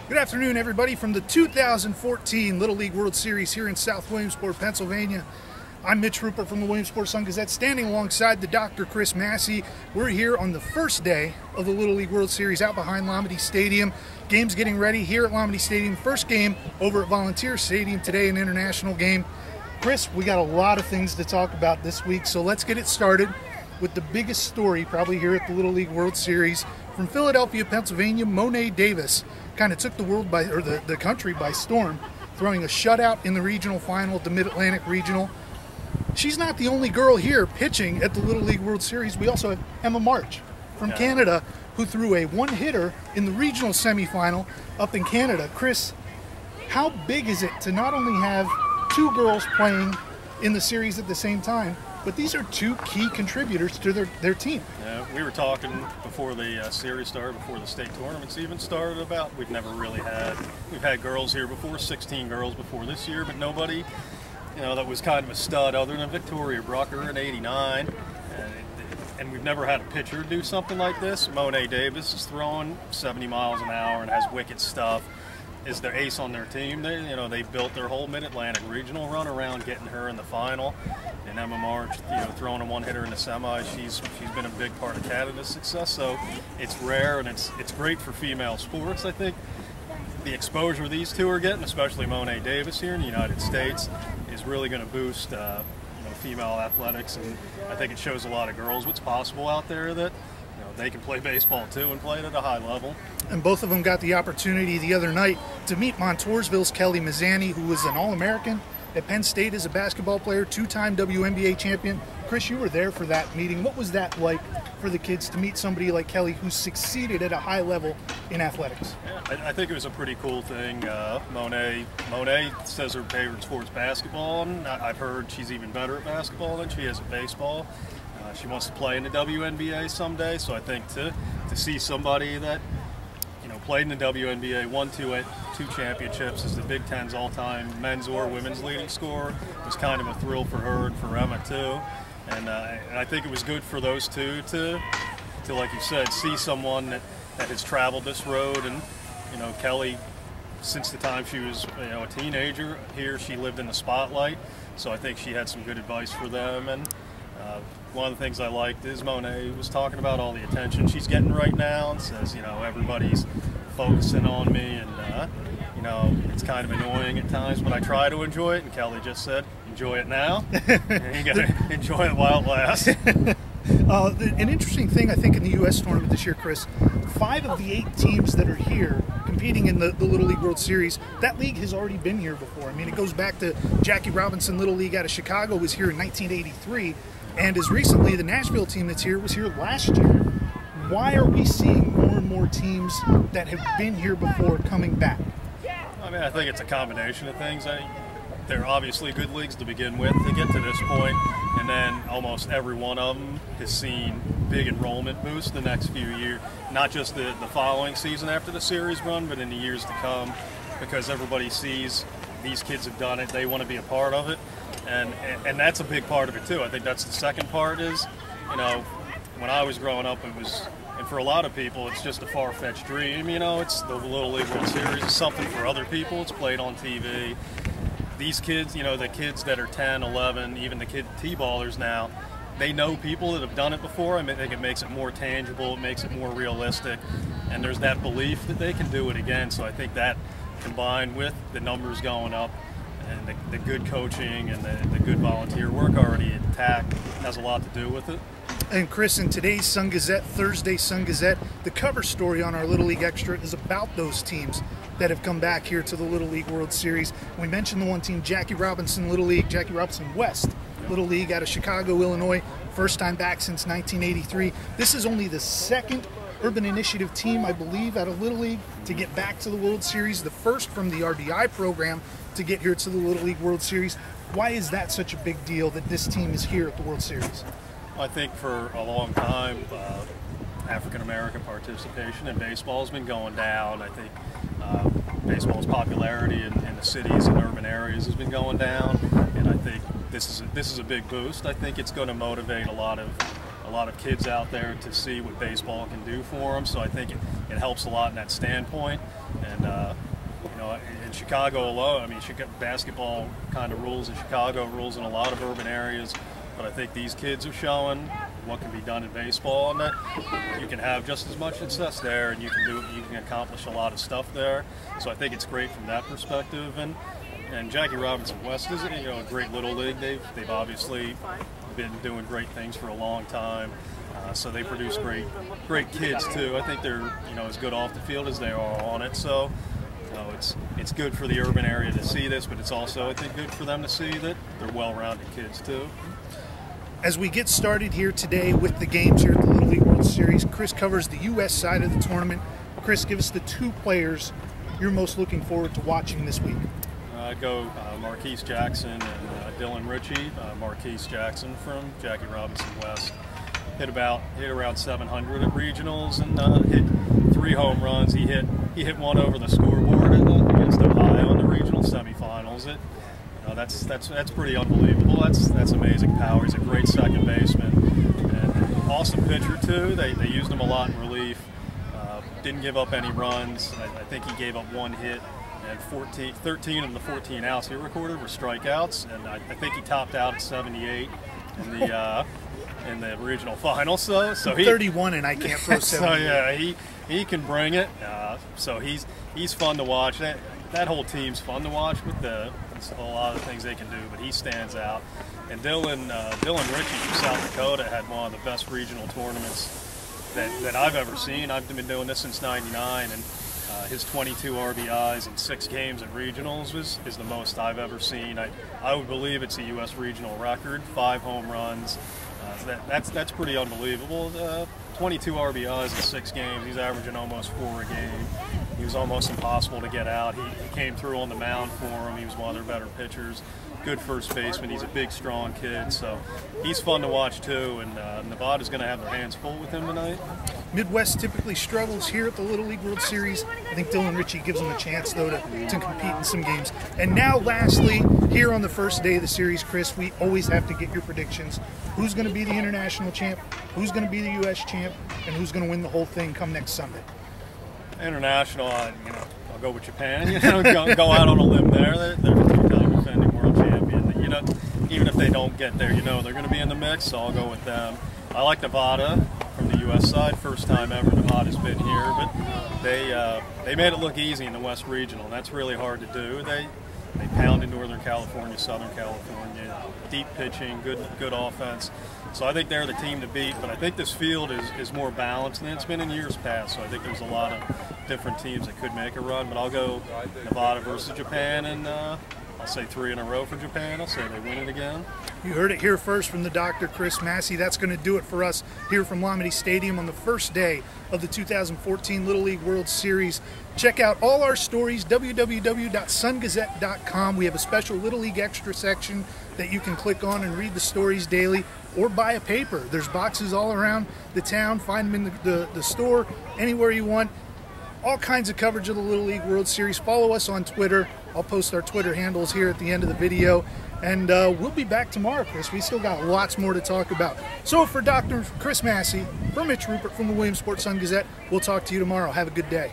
Good afternoon, everybody, from the 2014 Little League World Series here in South Williamsport, Pennsylvania. I'm Mitch, Rupert from the Williamsport Sun-Gazette, standing alongside the Dr. Chris Masse. We're here on the first day of the Little League World Series out behind Lombardy Stadium. Game's getting ready here at Lombardy Stadium. First game over at Volunteer Stadium today, an international game. Chris, we got a lot of things to talk about this week, so let's get it started with the biggest story probably here at the Little League World Series. From Philadelphia, Pennsylvania, Monet Davis kind of took the country by storm, throwing a shutout in the regional final, the Mid-Atlantic Regional. She's not the only girl here pitching at the Little League World Series. We also have Emma March from Canada, who threw a one-hitter in the regional semifinal up in Canada. Chris, how big is it to not only have two girls playing in the series at the same time, but these are two key contributors to their team? Yeah, we were talking before the series started, before the state tournaments even started, about we've had girls here before, 16 girls before this year, but nobody, that was kind of a stud other than Victoria Brucker in '89. And we've never had a pitcher do something like this. Monet Davis is throwing 70 miles an hour and has wicked stuff. Is their ace on their team. They built their whole Mid-Atlantic regional run around getting her in the final. And Emma March, throwing a one-hitter in the semi, she's been a big part of Canada's success. So it's rare and it's great for female sports. I think the exposure these two are getting, especially Monet Davis here in the United States, is really going to boost female athletics. And I think it shows a lot of girls what's possible out there, that they can play baseball too and play it at a high level. And both of them got the opportunity the other night to meet Montoursville's Kelly Mazzani, who was an All-American at Penn State as a basketball player, two-time WNBA champion. Chris, you were there for that meeting. What was that like for the kids to meet somebody like Kelly who succeeded at a high level in athletics? Yeah, I think it was a pretty cool thing. Monet says her favorite sport's basketball, and I've heard she's even better at basketball than she is at baseball. She wants to play in the WNBA someday, so I think to see somebody that played in the WNBA, won two championships, is the Big Ten's all-time men's or women's leading scorer, was kind of a thrill for her and for Emma too. And I think it was good for those two to like you said, see someone that has traveled this road. And Kelly, since the time she was a teenager here, she lived in the spotlight, so I think she had some good advice for them. And one of the things I liked is Monet was talking about all the attention she's getting right now, and says, everybody's focusing on me, and it's kind of annoying at times, but I try to enjoy it. And Kelly just said, enjoy it now, and you gotta enjoy it while it lasts. An interesting thing, I think, in the U.S. tournament this year, Chris, 5 of the 8 teams that are here competing in the Little League World Series, that league has already been here before. I mean, it goes back to Jackie Robinson Little League out of Chicago was here in 1983, and as recently, the Nashville team that's here was here last year. Why are we seeing more and more teams that have been here before coming back? I mean, I think it's a combination of things. They're obviously good leagues to begin with to get to this point, and then almost every one of them has seen big enrollment boost the next few years, not just the following season after the series run, but in the years to come, because everybody sees these kids have done it, they want to be a part of it, and that's a big part of it too. I think that's the second part is, when I was growing up, it was, and for a lot of people, it's just a far-fetched dream. It's the Little League World Series. It's something for other people. It's played on TV. These kids, the kids that are 10, 11, even the kid T-ballers now, they know people that have done it before. I think it makes it more tangible. It makes it more realistic. And there's that belief that they can do it again. So I think that, combined with the numbers going up and the good coaching and the good volunteer work already at TAC, has a lot to do with it. And Chris, in today's Sun-Gazette, Thursday Sun-Gazette, the cover story on our Little League Extra is about those teams that have come back here to the Little League World Series. We mentioned the one team, Jackie Robinson Little League, Jackie Robinson West Little League out of Chicago, Illinois, first time back since 1983. This is only the second Urban Initiative team, I believe, out of Little League to get back to the World Series, the first from the RDI program to get here to the Little League World Series. Why is that such a big deal that this team is here at the World Series? I think for a long time, African-American participation in baseball has been going down. I think baseball's popularity in the cities and urban areas has been going down, and I think this is a big boost. I think it's going to motivate a lot of lot of kids out there to see what baseball can do for them. So I think it helps a lot in that standpoint. And you know, in Chicago alone, I mean, basketball kind of rules in Chicago, rules in a lot of urban areas. But I think these kids are showing what can be done in baseball, and that you can have just as much success there, and you can accomplish a lot of stuff there. So I think it's great from that perspective. And Jackie Robinson West is, you know, a great little league. They've obviously been doing great things for a long time. So they produce great kids too. I think they're, you know, as good off the field as they are on it. So you know, it's good for the urban area to see this, but it's also, I think, good for them to see that they're well-rounded kids too. As we get started here today with the games here at the Little League World Series, Chris covers the U.S. side of the tournament. Chris, give us the two players you're most looking forward to watching this week. I'd go Marquise Jackson and Dylan Ritchie. Marquise Jackson from Jackie Robinson West hit around 700 at regionals and hit 3 home runs. He hit one over the scoreboard against Ohio in the regional semifinals. That's pretty unbelievable. That's amazing power. He's a great second baseman and awesome pitcher too. They used him a lot in relief. Didn't give up any runs. I think he gave up 1 hit, and 13 of the 14 outs he recorded were strikeouts, and I think he topped out at 78 in the regional final. So he 31, and I can't throw 78. So yeah, he can bring it. So he's fun to watch. That whole team's fun to watch with a lot of things they can do, but he stands out. And Dylan Ritchie from South Dakota had one of the best regional tournaments that I've ever seen. I've been doing this since '99, and his 22 RBIs in 6 games at regionals is the most I've ever seen. I would believe it's a U.S. regional record. 5 home runs. That's pretty unbelievable. 22 RBIs in 6 games. He's averaging almost 4 a game. He was almost impossible to get out. He came through on the mound for him. He was one of their better pitchers. Good first baseman. He's a big, strong kid. So he's fun to watch too. And Nevada's going to have their hands full with him tonight. Midwest typically struggles here at the Little League World Series. I think Dylan Ritchie gives them a chance, though, to compete in some games. And now, lastly, here on the first day of the series, Chris, we always have to get your predictions. Who's going to be the international champ? Who's going to be the U.S. champ? And who's going to win the whole thing come next Sunday? International, I'll go with Japan. Go out on a limb there. They're a 2-time defending world champion. Even if they don't get there, they're going to be in the mix. So I'll go with them. I like Nevada from the U.S. side. First time ever Nevada's been here, but they made it look easy in the West Regional. That's really hard to do. They pounded Northern California, Southern California, deep pitching, good offense. So I think they're the team to beat, but I think this field is more balanced than it's been in years past. So I think there's a lot of different teams that could make a run, but I'll go Nevada versus Japan, and I'll say 3 in a row for Japan. I'll say they win it again. You heard it here first from the Dr. Chris Masse. That's going to do it for us here from Lamade Stadium on the first day of the 2014 Little League World Series. Check out all our stories, www.sungazette.com. We have a special Little League Extra section that you can click on and read the stories daily, or buy a paper. There's boxes all around the town. Find them in the store, anywhere you want. All kinds of coverage of the Little League World Series. Follow us on Twitter. I'll post our Twitter handles here at the end of the video. And we'll be back tomorrow, Chris. We still got lots more to talk about. So for Dr. Chris Masse, for Mitch Rupert from the Williamsport Sun-Gazette, we'll talk to you tomorrow. Have a good day.